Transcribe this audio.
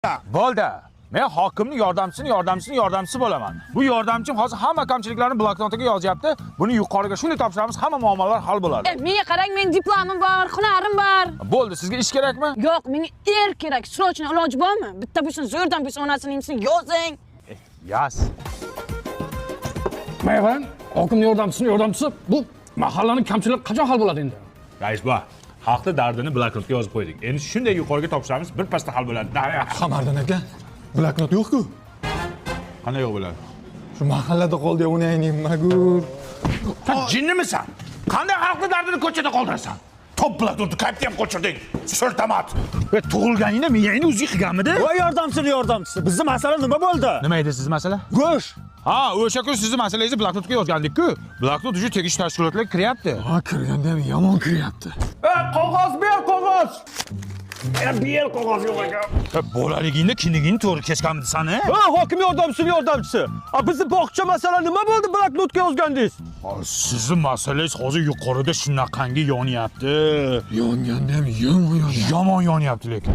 Bo'ldi. Men hokimning yordamchisi bo'laman. Bu yordamchim hozir hamma kamchiliklarni bloknotiga yozyapti. Buni yuqoriga shunday topshiramiz, hamma muammolar hal bo'ladi. Menga qarang, men diplomim bor, hunarim bor. Bo'ldi, sizga ish kerakmi? Yo'q, menga kerak. Srochno iloji bormi? Bitta bo'lsin, zo'rdan bo'lsin, onasining ismini yozing. Yaz. Mayvan, hokimning yordamchisi bu mahallaning kamchiliklari qachon hal bo'ladi endi? Rais bu. Xalqning dardini bloknotga yozib qo'ydik. Endi shunday yuqoriga topshiramiz, bir pasda hal bo'ladi. Qamariddin aka, bloknot yo'q-ku. Qanday yo'q bo'ladi? Shu mahallada qoldi, o'ynayning magur. Sen jinnimisan? Qanday xalqning dardini ko'chada qoldirasan? Top bloknotni qayerda ham qo'chirding? Sirtamat. Ve tug'ilganingda miyangni o'zi yig'ganmidi? Voy yordamchisi. Bizning masala nima bo'ldi? Nima edi siz masala? Go'sht. Ha, o'sha kun sizni masalangizni bloknotga yozgandik-ku. Bloknot uchun tegishli tashkilotlarga kiryapti. Ha, kirganda ham yomon kiryapti. Qog'oz ber, qog'oz. Ber qog'oz yo'q ekan. Bolaligingda kindigingni to'g'ri kechganmidi sani? Ha, hokim yordamchisi. Bizni bog'cha masala nima bo'ldi? Bloknotga yozgandingiz. Sizning masalangiz hozir yuqorida shunaqangi yonyapti. Yonganda ham yomon yonyapti. Yomon yonyapti lekin.